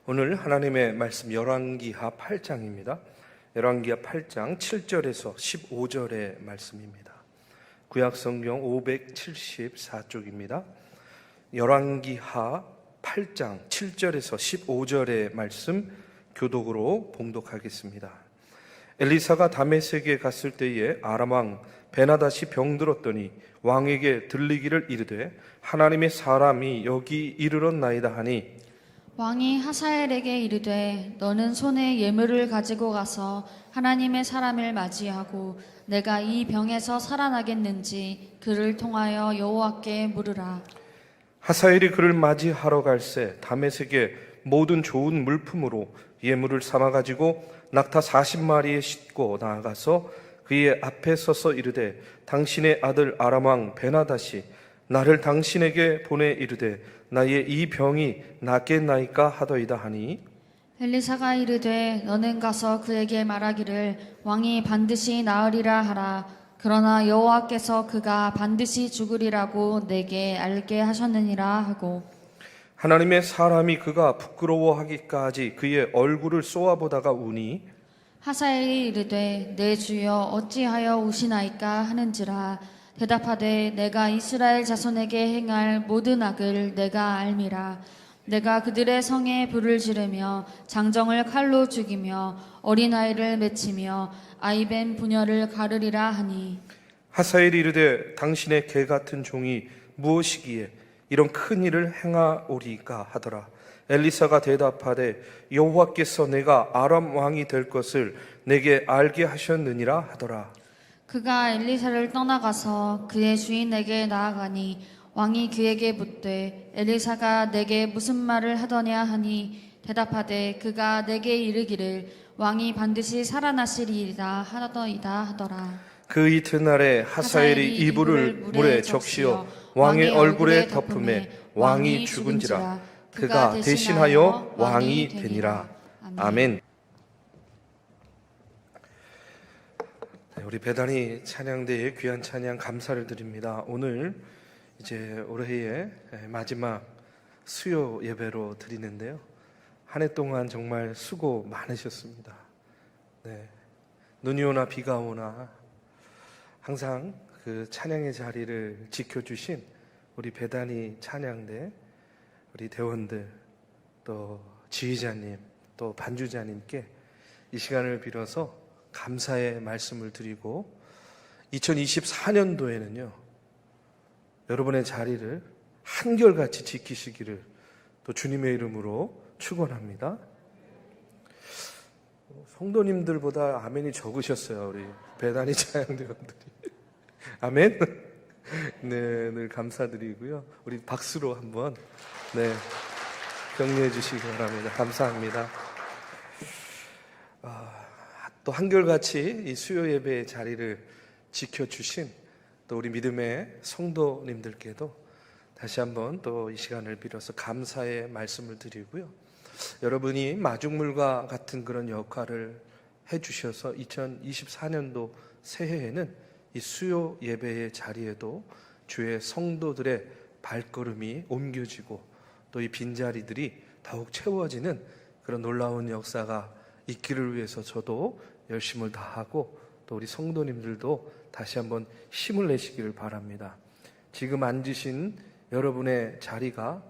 오늘 하나님의 말씀 열왕기하 8장입니다. 열왕기하 8장 7절에서 15절의 말씀입니다. 구약성경 574쪽입니다. 열왕기하 8장 7절에서 15절의 말씀 교독으로 봉독하겠습니다. 엘리사가 다메섹에 갔을 때에 아람 왕 베나닷이 병들었더니 왕에게 들리기를 이르되 하나님의 사람이 여기 이르렀나이다 하니 왕이 하사엘에게 이르되 너는 손에 예물을 가지고 가서 하나님의 사람을 맞이하고 내가 이 병에서 살아나겠는지 그를 통하여 여호와께 물으라. 하사엘이 그를 맞이하러 갈새 다메섹에 모든 좋은 물품으로 예물을 삼아 가지고 낙타 40마리에 싣고 나아가서 그의 앞에 서서 이르되 당신의 아들 아람 왕 베나닷이 나를 당신에게 보내 이르되 나의 이 병이 낫겠나이까 하더이다 하니 엘리사가 이르되 너는 가서 그에게 말하기를 왕이 반드시 나으리라 하라. 그러나 여호와께서 그가 반드시 죽으리라고 내게 알게 하셨느니라 하고 하나님의 사람이 그가 부끄러워하기까지 그의 얼굴을 쏘아보다가 우니 하사엘이 이르되 내 주여 어찌하여 우시나이까 하는지라. 대답하되 내가 이스라엘 자손에게 행할 모든 악을 내가 알미라. 내가 그들의 성에 불을 지르며 장정을 칼로 죽이며 어린아이를 맺히며 아이벤 부녀를 가르리라 하니 하사엘이 이르되 당신의 개 같은 종이 무엇이기에 이런 큰 일을 행하오리까 하더라. 엘리사가 대답하되 여호와께서 내가 아람 왕이 될 것을 내게 알게 하셨느니라 하더라. 그가 엘리사를 떠나가서 그의 주인에게 나아가니 왕이 그에게 묻되 엘리사가 내게 무슨 말을 하더냐 하니 대답하되 그가 내게 이르기를 왕이 반드시 살아나시리이다 하더이다 하더라. 그 이튿날에 하사엘이 이불을 물에 적시어 왕의 얼굴에 덮음에 왕이 죽은지라. 그가 대신하여 왕이 되니라. 아멘. 우리 배단위 찬양대에 귀한 찬양 감사를 드립니다. 오늘 이제 올해의 마지막 수요 예배로 드리는데요. 한 해 동안 정말 수고 많으셨습니다. 네. 눈이 오나 비가 오나 항상 그 찬양의 자리를 지켜주신 우리 배단위 찬양대 우리 대원들 또 지휘자님 또 반주자님께 이 시간을 빌어서 감사의 말씀을 드리고 2024년도에는요 여러분의 자리를 한결같이 지키시기를 또 주님의 이름으로 축원합니다. 성도님들보다 아멘이 적으셨어요. 우리 배단위 찬양대원들이. 아멘. 네, 늘 감사드리고요. 우리 박수로 한번 격려해 주시기 바랍니다. 감사합니다. 또 한결같이 이 수요 예배의 자리를 지켜주신 또 우리 믿음의 성도님들께도 다시 한번 또 이 시간을 빌어서 감사의 말씀을 드리고요. 여러분이 마중물과 같은 그런 역할을 해주셔서 2024년도 새해에는 이 수요 예배의 자리에도 주의 성도들의 발걸음이 옮겨지고 또 이 빈자리들이 더욱 채워지는 그런 놀라운 역사가 있기를 위해서 저도 열심을 다하고 또 우리 성도님들도 다시 한번 힘을 내시기를 바랍니다. 지금 앉으신 여러분의 자리가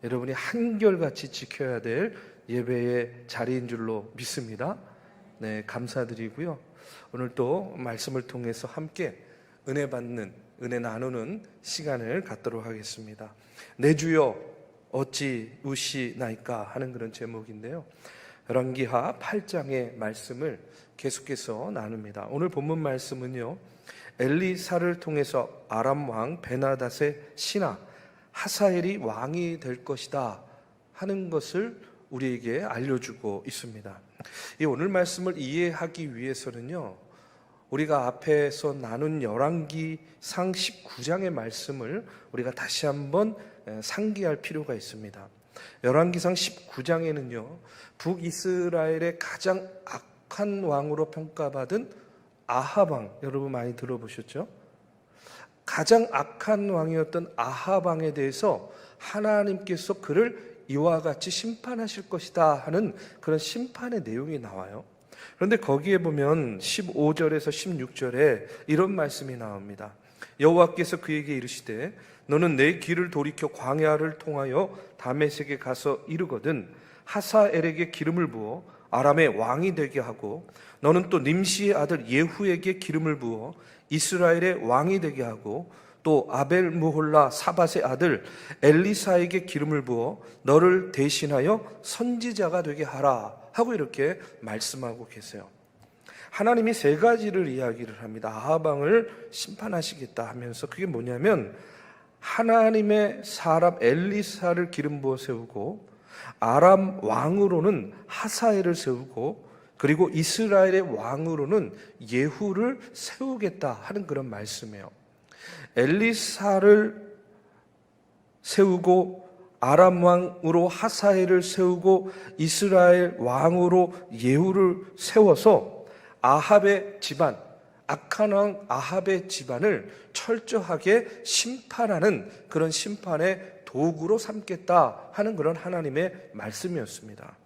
여러분이 한결같이 지켜야 될 예배의 자리인 줄로 믿습니다. 네, 감사드리고요. 오늘 또 말씀을 통해서 함께 은혜 받는, 은혜 나누는 시간을 갖도록 하겠습니다. 내 주여 어찌 우시나이까 하는 그런 제목인데요. 열왕기하 8장의 말씀을 계속해서 나눕니다. 오늘 본문 말씀은요, 엘리사를 통해서 아람 왕 베나닷의 신하 하사엘이 왕이 될 것이다 하는 것을 우리에게 알려주고 있습니다. 이 오늘 말씀을 이해하기 위해서는요, 우리가 앞에서 나눈 열왕기상 19장의 말씀을 우리가 다시 한번 상기할 필요가 있습니다. 열왕기상 19장에는요 북이스라엘의 가장 악한 왕으로 평가받은 아합 왕, 여러분 많이 들어보셨죠? 가장 악한 왕이었던 아합 왕에 대해서 하나님께서 그를 이와 같이 심판하실 것이다 하는 그런 심판의 내용이 나와요. 그런데 거기에 보면 15절에서 16절에 이런 말씀이 나옵니다. 여호와께서 그에게 이르시되 너는 내 길을 돌이켜 광야를 통하여 다메섹에 가서 이르거든 하사엘에게 기름을 부어 아람의 왕이 되게 하고 너는 또 nim시의 아들 예후에게 기름을 부어 이스라엘의 왕이 되게 하고 또 아벨 무홀라 사밧의 아들 엘리사에게 기름을 부어 너를 대신하여 선지자가 되게 하라 하고 이렇게 말씀하고 계세요. 하나님이 세 가지를 이야기를 합니다. 아합 왕을 심판하시겠다 하면서 그게 뭐냐면 하나님의 사람 엘리사를 기름 부어 세우고 아람 왕으로는 하사엘을 세우고 그리고 이스라엘의 왕으로는 예후를 세우겠다 하는 그런 말씀이에요. 엘리사를 세우고 아람 왕으로 하사엘을 세우고 이스라엘 왕으로 예후를 세워서 아합의 집안, 악한 왕 아합의 집안을 철저하게 심판하는 그런 심판의 도구로 삼겠다 하는 그런 하나님의 말씀이었습니다.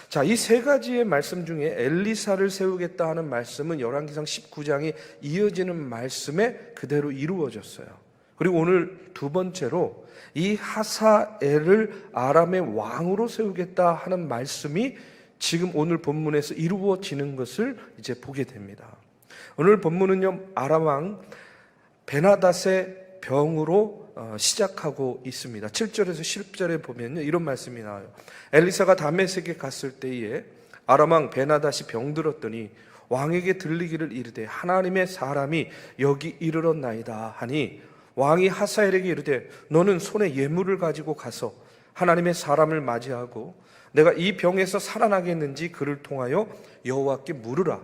자, 이 세 가지의 말씀 중에 엘리사를 세우겠다 하는 말씀은 열왕기상 19장이 이어지는 말씀에 그대로 이루어졌어요. 그리고 오늘 두 번째로 이 하사엘을 아람의 왕으로 세우겠다 하는 말씀이 지금 오늘 본문에서 이루어지는 것을 이제 보게 됩니다. 오늘 본문은요, 아람 왕 베나닷의 병으로 시작하고 있습니다. 7절에서 10절에 보면요, 이런 말씀이 나와요. 엘리사가 다메섹에 갔을 때에 아람 왕 베나닷이 병들었더니 왕에게 들리기를 이르되 하나님의 사람이 여기 이르렀나이다 하니 왕이 하사엘에게 이르되 너는 손에 예물을 가지고 가서 하나님의 사람을 맞이하고 내가 이 병에서 살아나겠는지 그를 통하여 여호와께 물으라.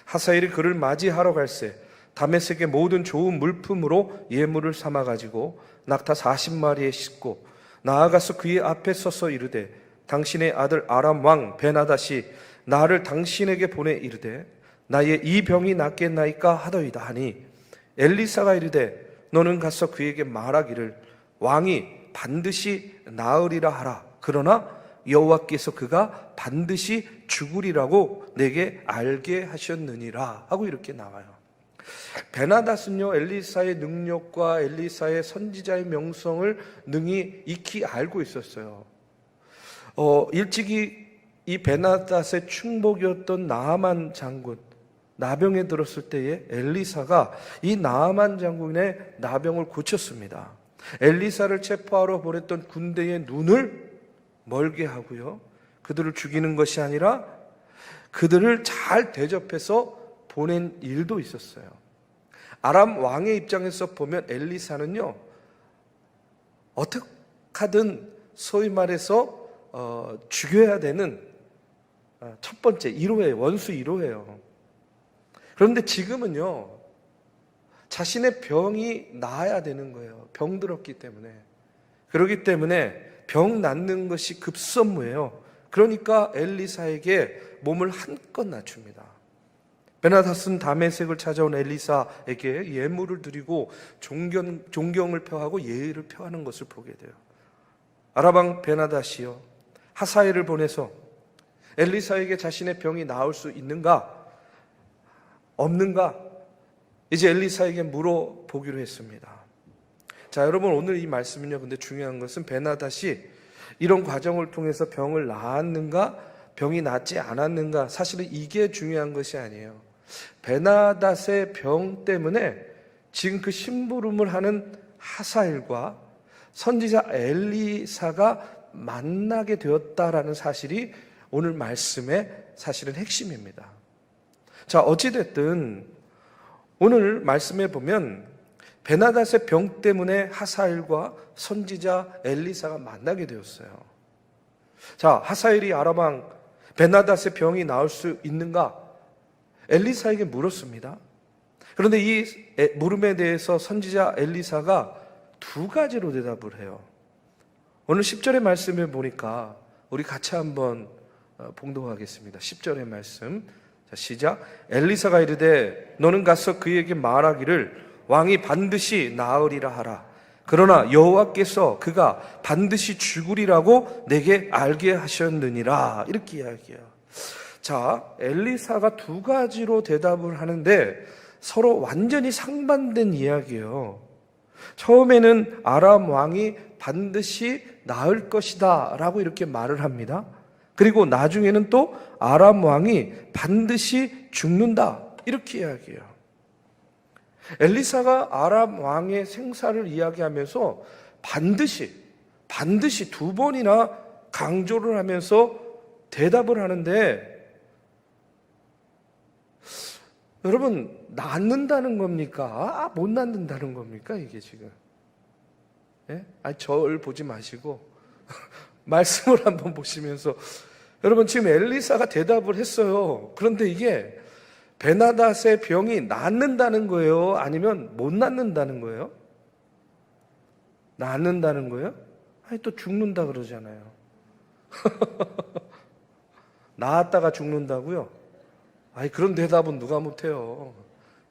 하사엘이 그를 맞이하러 갈새 다메섹의 모든 좋은 물품으로 예물을 삼아 가지고 낙타 40마리에 싣고 나아가서 그의 앞에 서서 이르되 당신의 아들 아람 왕 베나닷이 나를 당신에게 보내 이르되 나의 이 병이 낫겠나이까 하더이다 하니 엘리사가 이르되 너는 가서 그에게 말하기를 왕이 반드시 나으리라 하라. 그러나 여호와께서 그가 반드시 죽으리라고 내게 알게 하셨느니라 하고 이렇게 나와요. 베나닷은요, 엘리사의 능력과 엘리사의 선지자의 명성을 능히 익히 알고 있었어요. 일찍이 이 베나닷의 충복이었던 나아만 장군, 나병에 들었을 때에 엘리사가 이 나아만 장군의 나병을 고쳤습니다. 엘리사를 체포하러 보냈던 군대의 눈을 멀게 하고요, 그들을 죽이는 것이 아니라 그들을 잘 대접해서 보낸 일도 있었어요. 아람 왕의 입장에서 보면 엘리사는요, 어떻게 하든 소위 말해서 죽여야 되는 첫 번째 1호예요. 원수 1호예요. 그런데 지금은요, 자신의 병이 나아야 되는 거예요. 병들었기 때문에. 그렇기 때문에 병 낫는 것이 급선무예요. 그러니까 엘리사에게 몸을 한껏 낮춥니다. 베나닷은 다메섹을 찾아온 엘리사에게 예물을 드리고 존경을 표하고 예의를 표하는 것을 보게 돼요. 아람 왕 베나닷이요, 하사엘을 보내서 엘리사에게 자신의 병이 나을 수 있는가 없는가 이제 엘리사에게 물어보기로 했습니다. 자, 여러분, 오늘 이 말씀은요, 근데 중요한 것은 베나닷이 이런 과정을 통해서 병을 나았는가 병이 낫지 않았는가, 사실은 이게 중요한 것이 아니에요. 베나닷의 병 때문에 지금 그 심부름을 하는 하사엘과 선지자 엘리사가 만나게 되었다라는 사실이 오늘 말씀의 사실은 핵심입니다. 자, 어찌됐든 오늘 말씀에 보면 베나닷의 병 때문에 하사엘과 선지자 엘리사가 만나게 되었어요. 자, 하사엘이 아람 왕 베나닷의 병이 나을 수 있는가? 엘리사에게 물었습니다. 그런데 이 물음에 대해서 선지자 엘리사가 두 가지로 대답을 해요. 오늘 10절의 말씀을 보니까 우리 같이 한번 봉독하겠습니다. 10절의 말씀. 자, 시작. 엘리사가 이르되 너는 가서 그에게 말하기를 왕이 반드시 나으리라 하라. 그러나 여호와께서 그가 반드시 죽으리라고 내게 알게 하셨느니라. 이렇게 이야기해요. 자, 엘리사가 두 가지로 대답을 하는데 서로 완전히 상반된 이야기예요. 처음에는 아람 왕이 반드시 나을 것이다 라고 이렇게 말을 합니다. 그리고 나중에는 또 아람 왕이 반드시 죽는다 이렇게 이야기해요. 엘리사가 아람 왕의 생사를 이야기하면서 반드시 두 번이나 강조를 하면서 대답을 하는데, 여러분, 낳는다는 겁니까? 못 낳는다는 겁니까? 이게 지금. 예? 저를 보지 마시고 말씀을 한번 보시면서, 여러분, 지금 엘리사가 대답을 했어요. 그런데 이게 베나닷의 병이 낫는다는 거예요? 아니면 못 낫는다는 거예요? 낫는다는 거예요? 또 죽는다 그러잖아요. 나았다가 죽는다고요? 그런 대답은 누가 못해요.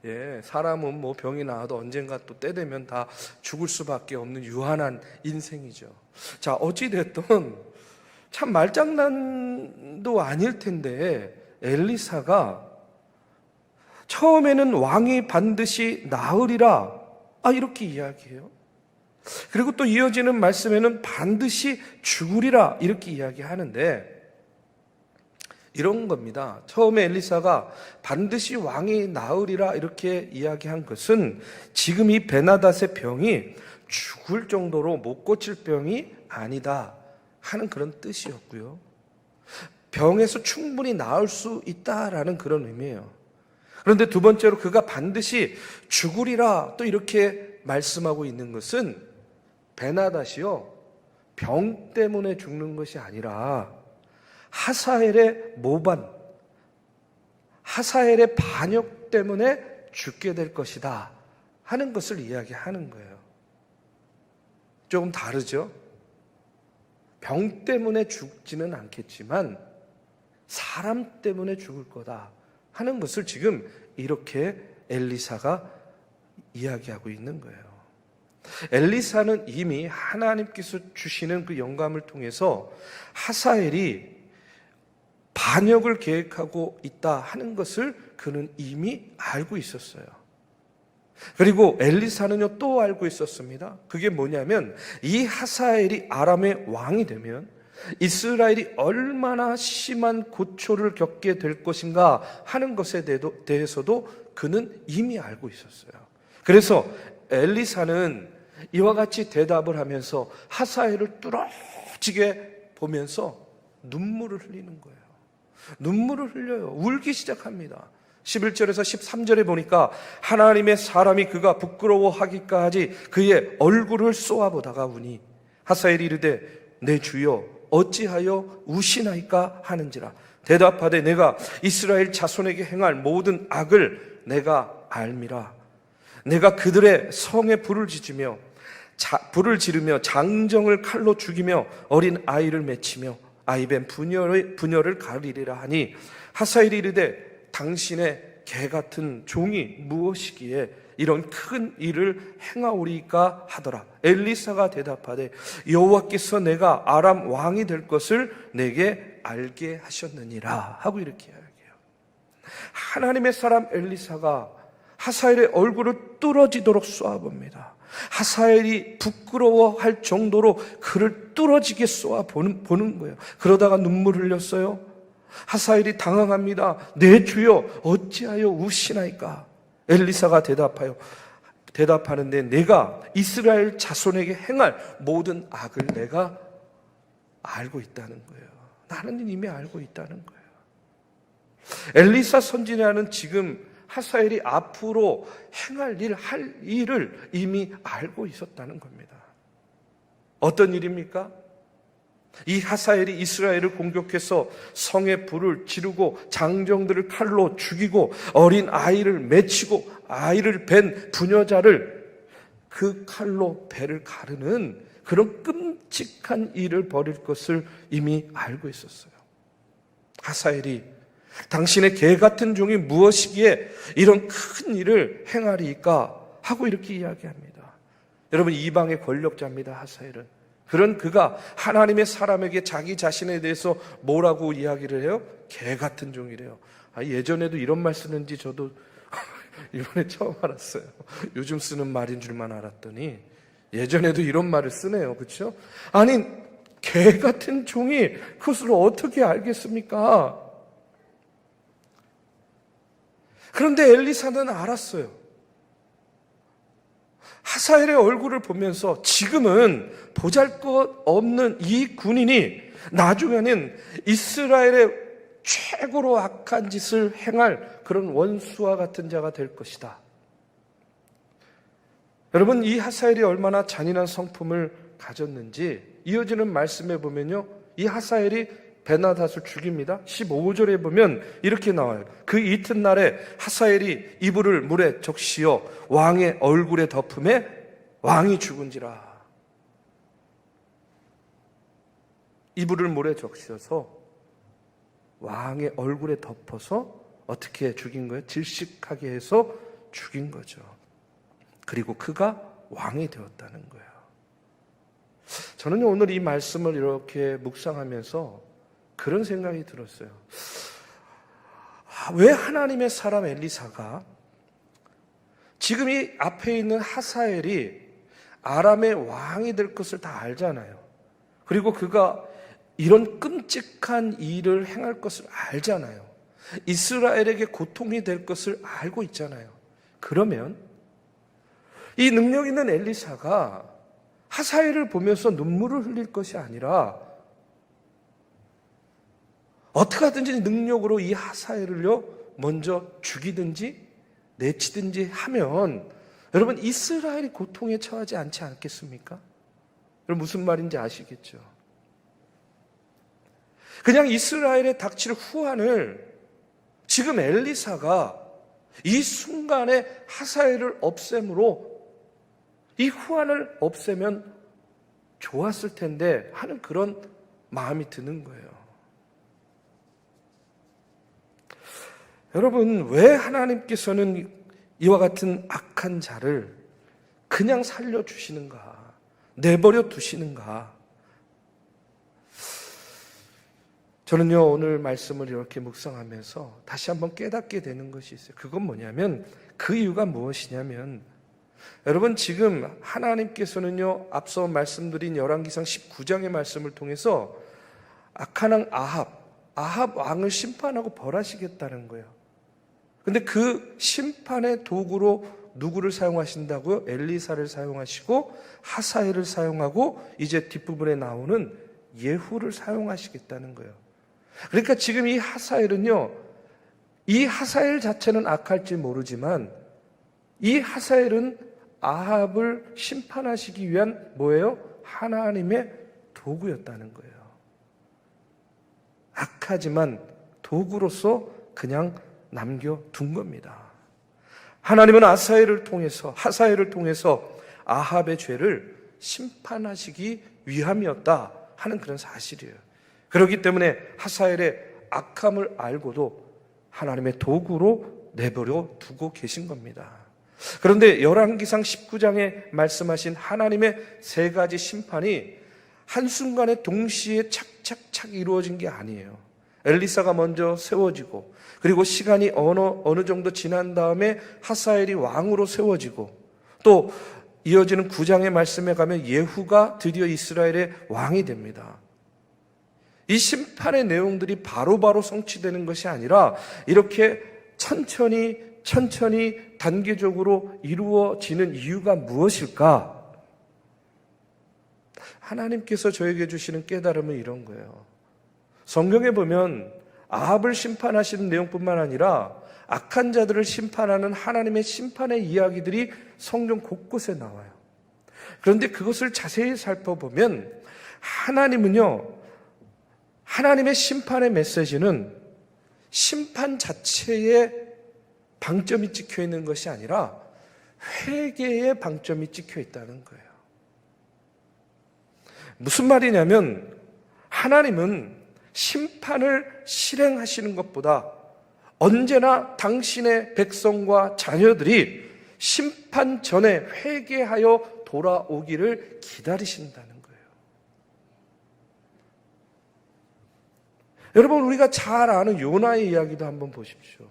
예, 사람은 뭐 병이 나아도 언젠가 또 때 되면 다 죽을 수밖에 없는 유한한 인생이죠. 자, 어찌됐든 참 말장난도 아닐 텐데 엘리사가 처음에는 왕이 반드시 나으리라 이렇게 이야기해요. 그리고 또 이어지는 말씀에는 반드시 죽으리라 이렇게 이야기하는데, 이런 겁니다. 처음에 엘리사가 반드시 왕이 나으리라 이렇게 이야기한 것은 지금 이 베나닷의 병이 죽을 정도로 못 고칠 병이 아니다 하는 그런 뜻이었고요. 병에서 충분히 나을 수 있다라는 그런 의미예요. 그런데 두 번째로 그가 반드시 죽으리라 또 이렇게 말씀하고 있는 것은 베나닷이요, 병 때문에 죽는 것이 아니라 하사엘의 모반, 하사엘의 반역 때문에 죽게 될 것이다 하는 것을 이야기하는 거예요. 조금 다르죠? 병 때문에 죽지는 않겠지만 사람 때문에 죽을 거다 하는 것을 지금 이렇게 엘리사가 이야기하고 있는 거예요. 엘리사는 이미 하나님께서 주시는 그 영감을 통해서 하사엘이 반역을 계획하고 있다 하는 것을 그는 이미 알고 있었어요. 그리고 엘리사는요 또 알고 있었습니다. 그게 뭐냐면 이 하사엘이 아람의 왕이 되면 이스라엘이 얼마나 심한 고초를 겪게 될 것인가 하는 것에 대해서도 그는 이미 알고 있었어요. 그래서 엘리사는 이와 같이 대답을 하면서 하사엘을 뚫어지게 보면서 눈물을 흘리는 거예요. 눈물을 흘려요. 울기 시작합니다. 11절에서 13절에 보니까 하나님의 사람이 그가 부끄러워하기까지 그의 얼굴을 쏘아보다가 우니 하사엘이 이르되 내 주여 어찌하여 우시나이까 하는지라. 대답하되 내가 이스라엘 자손에게 행할 모든 악을 내가 알미라. 내가 그들의 성에 불을 지르며 장정을 칼로 죽이며 어린 아이를 맺히며 아이벤 부녀를 가리리라 하니 하사엘이 이르되 당신의 개 같은 종이 무엇이기에 이런 큰 일을 행하오리까 하더라. 엘리사가 대답하되 여호와께서 내가 아람 왕이 될 것을 내게 알게 하셨느니라 하고 이렇게 이야기해요. 하나님의 사람 엘리사가 하사엘의 얼굴을 뚫어지도록 쏘아봅니다. 하사엘이 부끄러워할 정도로 그를 뚫어지게 쏘아보는 거예요. 그러다가 눈물 흘렸어요. 하사엘이 당황합니다. 내 주여 어찌하여 우시나이까. 엘리사가 대답하는데 내가 이스라엘 자손에게 행할 모든 악을 내가 알고 있다는 거예요. 나는 이미 알고 있다는 거예요. 엘리사 선지자는 지금 하사엘이 앞으로 할 일을 이미 알고 있었다는 겁니다. 어떤 일입니까? 이 하사엘이 이스라엘을 공격해서 성에 불을 지르고 장정들을 칼로 죽이고 어린 아이를 맺히고 아이를 벤 부녀자를 그 칼로 배를 가르는 그런 끔찍한 일을 벌일 것을 이미 알고 있었어요. 하사엘이 당신의 개 같은 종이 무엇이기에 이런 큰 일을 행하리까 하고 이렇게 이야기합니다. 여러분, 이방의 권력자입니다, 하사엘은. 그런 그가 하나님의 사람에게 자기 자신에 대해서 뭐라고 이야기를 해요? 개 같은 종이래요. 예전에도 이런 말 쓰는지 저도 이번에 처음 알았어요. 요즘 쓰는 말인 줄만 알았더니 예전에도 이런 말을 쓰네요. 그렇죠? 아니, 개 같은 종이 그것을 어떻게 알겠습니까? 그런데 엘리사는 알았어요. 하사엘의 얼굴을 보면서 지금은 보잘것없는 이 군인이 나중에는 이스라엘의 최고로 악한 짓을 행할 그런 원수와 같은 자가 될 것이다. 여러분, 이 하사엘이 얼마나 잔인한 성품을 가졌는지 이어지는 말씀에 보면요, 이 하사엘이 베나닷을 죽입니다. 15절에 보면 이렇게 나와요. 그 이튿날에 하사엘이 이불을 물에 적시어 왕의 얼굴에 덮음에 왕이 죽은지라. 이불을 물에 적셔서 왕의 얼굴에 덮어서 어떻게 죽인 거예요? 질식하게 해서 죽인 거죠. 그리고 그가 왕이 되었다는 거예요. 저는 오늘 이 말씀을 이렇게 묵상하면서 그런 생각이 들었어요. 왜 하나님의 사람 엘리사가 지금 이 앞에 있는 하사엘이 아람의 왕이 될 것을 다 알잖아요. 그리고 그가 이런 끔찍한 일을 행할 것을 알잖아요. 이스라엘에게 고통이 될 것을 알고 있잖아요. 그러면 이 능력 있는 엘리사가 하사엘을 보면서 눈물을 흘릴 것이 아니라 어떻게 하든지 능력으로 이 하사엘을요 먼저 죽이든지 내치든지 하면 여러분 이스라엘이 고통에 처하지 않지 않겠습니까? 여러분 무슨 말인지 아시겠죠? 그냥 이스라엘에 닥칠 후환을 지금 엘리사가 이 순간에 하사엘을 없앰으로 이 후환을 없애면 좋았을 텐데 하는 그런 마음이 드는 거예요. 여러분, 왜 하나님께서는 이와 같은 악한 자를 그냥 살려주시는가? 내버려 두시는가? 저는요, 오늘 말씀을 이렇게 묵상하면서 다시 한번 깨닫게 되는 것이 있어요. 그건 뭐냐면, 그 이유가 무엇이냐면, 여러분, 지금 하나님께서는요, 앞서 말씀드린 열왕기상 19장의 말씀을 통해서 악한 왕 아합 왕을 심판하고 벌하시겠다는 거예요. 근데 그 심판의 도구로 누구를 사용하신다고요? 엘리사를 사용하시고 하사엘을 사용하고 이제 뒷부분에 나오는 예후를 사용하시겠다는 거예요. 그러니까 지금 이 하사엘은요, 이 하사엘 자체는 악할지 모르지만 이 하사엘은 아합을 심판하시기 위한 뭐예요? 하나님의 도구였다는 거예요. 악하지만 도구로서 그냥 남겨둔 겁니다. 하나님은 하사엘을 통해서 아합의 죄를 심판하시기 위함이었다 하는 그런 사실이에요. 그렇기 때문에 하사엘의 악함을 알고도 하나님의 도구로 내버려 두고 계신 겁니다. 그런데 열왕기상 19장에 말씀하신 하나님의 세 가지 심판이 한순간에 동시에 착착착 이루어진 게 아니에요. 엘리사가 먼저 세워지고 그리고 시간이 어느 정도 지난 다음에 하사엘이 왕으로 세워지고 또 이어지는 9장의 말씀에 가면 예후가 드디어 이스라엘의 왕이 됩니다. 이 심판의 내용들이 바로바로 성취되는 것이 아니라 이렇게 천천히 단계적으로 이루어지는 이유가 무엇일까? 하나님께서 저에게 주시는 깨달음은 이런 거예요. 성경에 보면 아합을 심판하시는 내용뿐만 아니라 악한 자들을 심판하는 하나님의 심판의 이야기들이 성경 곳곳에 나와요. 그런데 그것을 자세히 살펴보면 하나님의 심판의 메시지는 심판 자체에 방점이 찍혀 있는 것이 아니라 회개의 방점이 찍혀 있다는 거예요. 무슨 말이냐면 하나님은 심판을 실행하시는 것보다 언제나 당신의 백성과 자녀들이 심판 전에 회개하여 돌아오기를 기다리신다는 거예요. 여러분, 우리가 잘 아는 요나의 이야기도 한번 보십시오.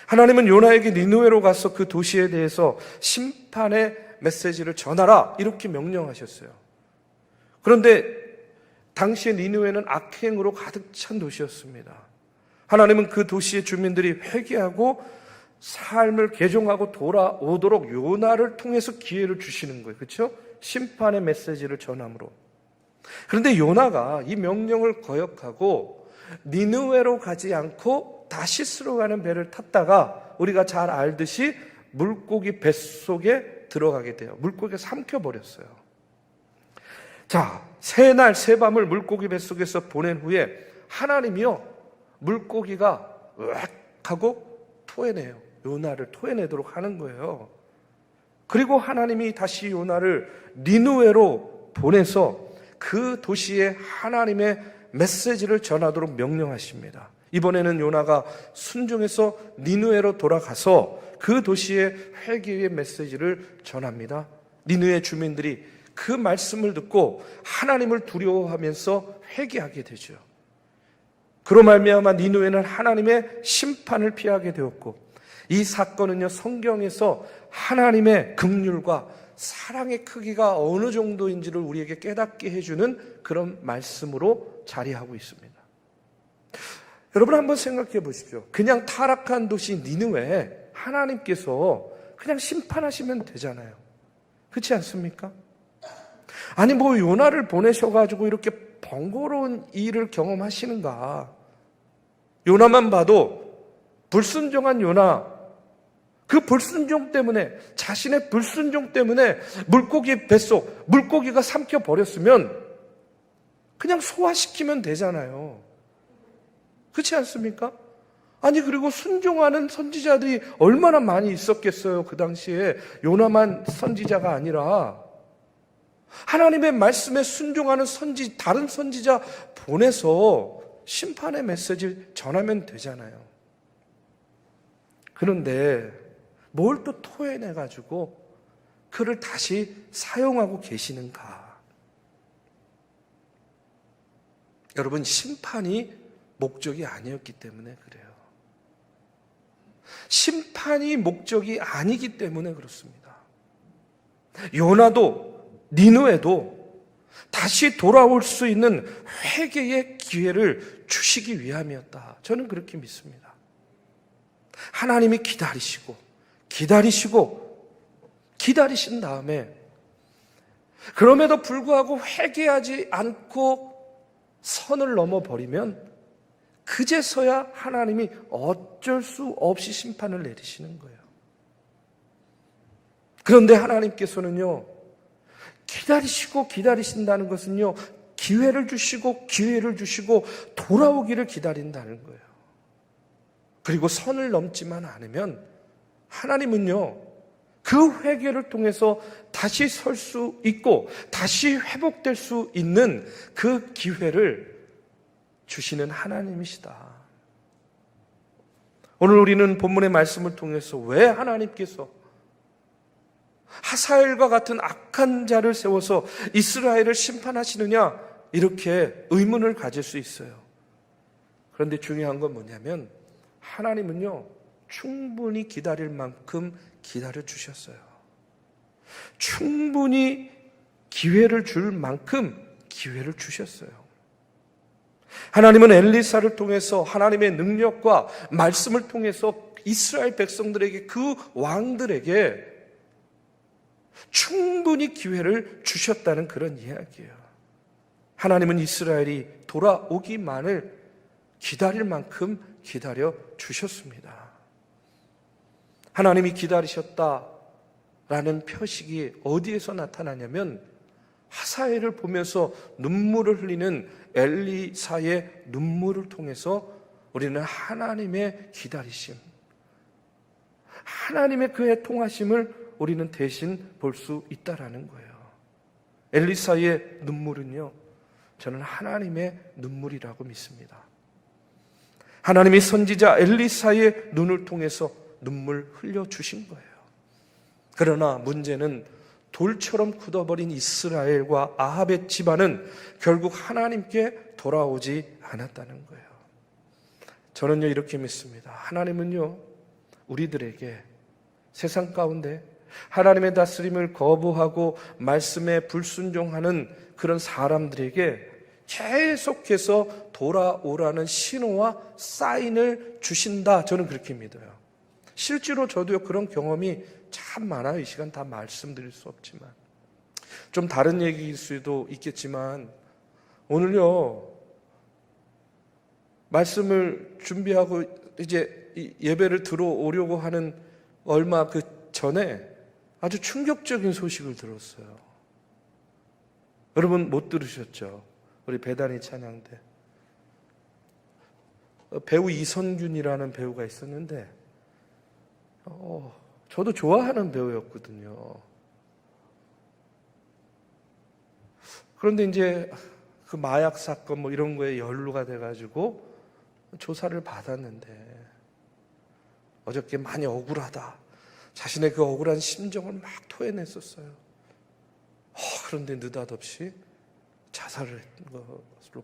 하나님은 요나에게 니느웨로 가서 그 도시에 대해서 심판의 메시지를 전하라 이렇게 명령하셨어요. 그런데 당시에 니느웨는 악행으로 가득 찬 도시였습니다. 하나님은 그 도시의 주민들이 회개하고 삶을 개종하고 돌아오도록 요나를 통해서 기회를 주시는 거예요. 그렇죠? 심판의 메시지를 전함으로. 그런데 요나가 이 명령을 거역하고 니느웨로 가지 않고 다시스로 가는 배를 탔다가 우리가 잘 알듯이 물고기 뱃속에 들어가게 돼요. 물고기가 삼켜버렸어요. 자, 세 날 세 밤을 물고기 뱃속에서 보낸 후에 하나님이요, 물고기가 으악 하고 토해내요. 요나를 토해내도록 하는 거예요. 그리고 하나님이 다시 요나를 니느웨로 보내서 그 도시에 하나님의 메시지를 전하도록 명령하십니다. 이번에는 요나가 순종해서 니느웨로 돌아가서 그 도시에 회개의 메시지를 전합니다. 니느웨 주민들이 그 말씀을 듣고 하나님을 두려워하면서 회개하게 되죠. 그로 말미암아 니느웨는 하나님의 심판을 피하게 되었고, 이 사건은요, 성경에서 하나님의 긍휼과 사랑의 크기가 어느 정도인지를 우리에게 깨닫게 해주는 그런 말씀으로 자리하고 있습니다. 여러분, 한번 생각해 보십시오. 그냥 타락한 도시 니느웨 하나님께서 그냥 심판하시면 되잖아요. 그렇지 않습니까? 아니, 뭐 요나를 보내셔가지고 이렇게 번거로운 일을 경험하시는가? 요나만 봐도 불순종한 요나, 그 불순종 때문에, 자신의 불순종 때문에 물고기 뱃속, 물고기가 삼켜버렸으면 그냥 소화시키면 되잖아요. 그렇지 않습니까? 아니, 그리고 순종하는 선지자들이 얼마나 많이 있었겠어요. 그 당시에 요나만 선지자가 아니라 하나님의 말씀에 순종하는 다른 선지자 보내서 심판의 메시지를 전하면 되잖아요. 그런데 뭘 또 토해내가지고 그를 다시 사용하고 계시는가? 여러분, 심판이 목적이 아니었기 때문에 그래요. 심판이 목적이 아니기 때문에 그렇습니다. 요나도 니느웨도 다시 돌아올 수 있는 회개의 기회를 주시기 위함이었다. 저는 그렇게 믿습니다. 하나님이 기다리신 다음에 그럼에도 불구하고 회개하지 않고 선을 넘어버리면 그제서야 하나님이 어쩔 수 없이 심판을 내리시는 거예요. 그런데 하나님께서는요, 기다리신다는 것은요, 기회를 주시고 돌아오기를 기다린다는 거예요. 그리고 선을 넘지만 않으면 하나님은요, 그 회개를 통해서 다시 설 수 있고 다시 회복될 수 있는 그 기회를 주시는 하나님이시다. 오늘 우리는 본문의 말씀을 통해서 왜 하나님께서 하사엘과 같은 악한 자를 세워서 이스라엘을 심판하시느냐, 이렇게 의문을 가질 수 있어요. 그런데 중요한 건 뭐냐면 하나님은요, 충분히 기다릴 만큼 기다려 주셨어요. 충분히 기회를 줄 만큼 기회를 주셨어요. 하나님은 엘리사를 통해서 하나님의 능력과 말씀을 통해서 이스라엘 백성들에게, 그 왕들에게 충분히 기회를 주셨다는 그런 이야기예요. 하나님은 이스라엘이 돌아오기만을 기다릴 만큼 기다려 주셨습니다. 하나님이 기다리셨다라는 표식이 어디에서 나타나냐면 하사엘을 보면서 눈물을 흘리는 엘리사의 눈물을 통해서 우리는 하나님의 기다리심, 하나님의 그 애통하심을 우리는 대신 볼 수 있다라는 거예요. 엘리사의 눈물은요, 저는 하나님의 눈물이라고 믿습니다. 하나님이 선지자 엘리사의 눈을 통해서 눈물 흘려주신 거예요. 그러나 문제는 돌처럼 굳어버린 이스라엘과 아합의 집안은 결국 하나님께 돌아오지 않았다는 거예요. 저는요 이렇게 믿습니다. 하나님은요 우리들에게 세상 가운데 하나님의 다스림을 거부하고 말씀에 불순종하는 그런 사람들에게 계속해서 돌아오라는 신호와 사인을 주신다. 저는 그렇게 믿어요. 실제로 저도요 그런 경험이 참 많아요. 이 시간 다 말씀드릴 수 없지만, 좀 다른 얘기일 수도 있겠지만, 오늘요 말씀을 준비하고 이제 예배를 들어오려고 하는 얼마 그 전에 아주 충격적인 소식을 들었어요. 여러분 못 들으셨죠? 우리 배단이 찬양 때 배우 이선균이라는 배우가 있었는데 저도 좋아하는 배우였거든요. 그런데 이제 그 마약 사건 뭐 이런 거에 연루가 돼가지고 조사를 받았는데 어저께 많이 억울하다, 자신의 그 억울한 심정을 막 토해냈었어요. 그런데 느닷없이 자살을 했던 것으로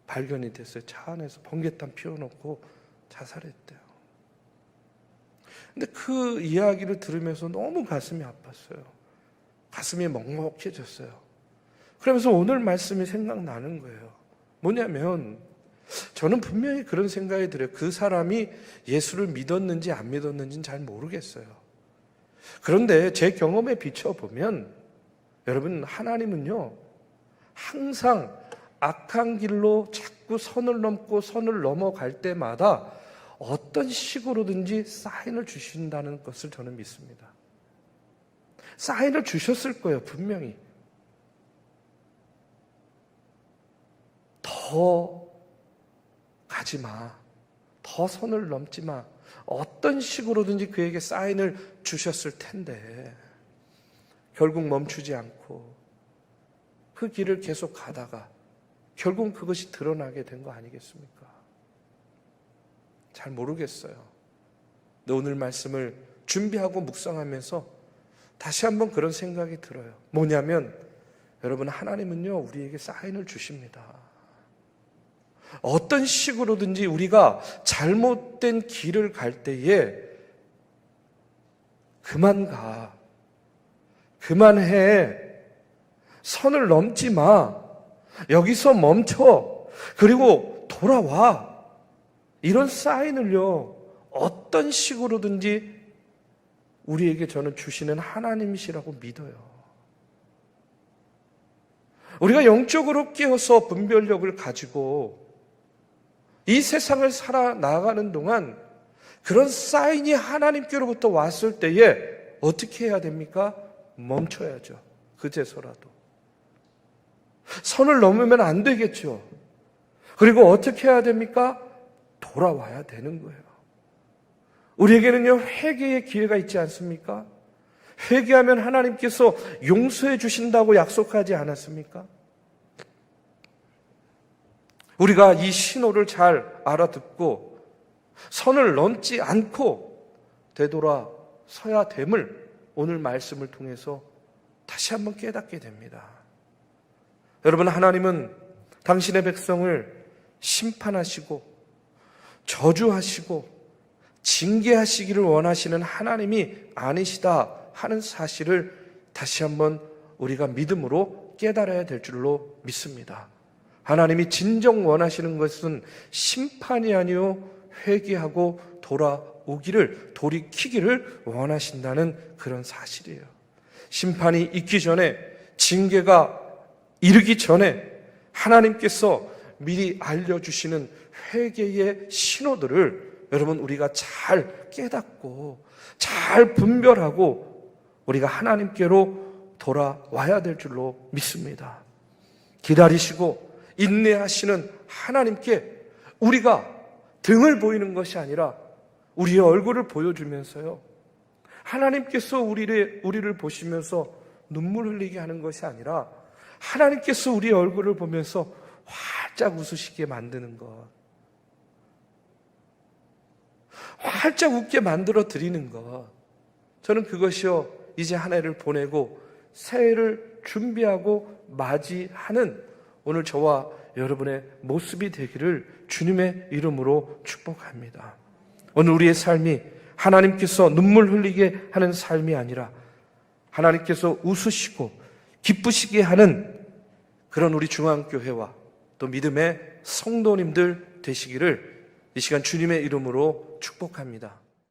발견이 됐어요. 차 안에서 번개탄 피워놓고 자살했대요. 근데 그 이야기를 들으면서 너무 가슴이 아팠어요. 가슴이 먹먹해졌어요. 그러면서 오늘 말씀이 생각나는 거예요. 뭐냐면 저는 분명히 그런 생각이 들어요. 그 사람이 예수를 믿었는지 안 믿었는지는 잘 모르겠어요. 그런데 제 경험에 비춰보면 여러분, 하나님은요 항상 악한 길로 자꾸 선을 넘고 선을 넘어갈 때마다 어떤 식으로든지 사인을 주신다는 것을 저는 믿습니다. 사인을 주셨을 거예요. 분명히. 더 가지 마, 더 선을 넘지 마, 어떤 식으로든지 그에게 사인을 주셨을 텐데 결국 멈추지 않고 그 길을 계속 가다가 결국 그것이 드러나게 된 거 아니겠습니까? 잘 모르겠어요. 근데 오늘 말씀을 준비하고 묵상하면서 다시 한번 그런 생각이 들어요. 뭐냐면 여러분, 하나님은요 우리에게 사인을 주십니다. 어떤 식으로든지 우리가 잘못된 길을 갈 때에 그만 가, 그만해, 선을 넘지 마, 여기서 멈춰, 그리고 돌아와, 이런 사인을요 어떤 식으로든지 우리에게 저는 주시는 하나님이시라고 믿어요. 우리가 영적으로 깨어서 분별력을 가지고 이 세상을 살아나가는 동안 그런 사인이 하나님께로부터 왔을 때에 어떻게 해야 됩니까? 멈춰야죠. 그제서라도. 선을 넘으면 안 되겠죠. 그리고 어떻게 해야 됩니까? 돌아와야 되는 거예요. 우리에게는요 회개의 기회가 있지 않습니까? 회개하면 하나님께서 용서해 주신다고 약속하지 않았습니까? 우리가 이 신호를 잘 알아듣고 선을 넘지 않고 되돌아서야 됨을 오늘 말씀을 통해서 다시 한번 깨닫게 됩니다. 여러분, 하나님은 당신의 백성을 심판하시고 저주하시고 징계하시기를 원하시는 하나님이 아니시다 하는 사실을 다시 한번 우리가 믿음으로 깨달아야 될 줄로 믿습니다. 하나님이 진정 원하시는 것은 심판이 아니요 회개하고 돌아오기를, 돌이키기를 원하신다는 그런 사실이에요. 심판이 있기 전에, 징계가 이르기 전에 하나님께서 미리 알려주시는 회개의 신호들을 여러분 우리가 잘 깨닫고 잘 분별하고 우리가 하나님께로 돌아와야 될 줄로 믿습니다. 기다리시고 인내하시는 하나님께 우리가 등을 보이는 것이 아니라 우리의 얼굴을 보여주면서요, 하나님께서 우리를 보시면서 눈물 흘리게 하는 것이 아니라 하나님께서 우리의 얼굴을 보면서 활짝 웃으시게 만드는 것, 활짝 웃게 만들어 드리는 것, 저는 그것이요 이제 한 해를 보내고 새해를 준비하고 맞이하는 오늘 저와 여러분의 모습이 되기를 주님의 이름으로 축복합니다. 오늘 우리의 삶이 하나님께서 눈물 흘리게 하는 삶이 아니라 하나님께서 웃으시고 기쁘시게 하는 그런 우리 중앙교회와 또 믿음의 성도님들 되시기를 이 시간 주님의 이름으로 축복합니다.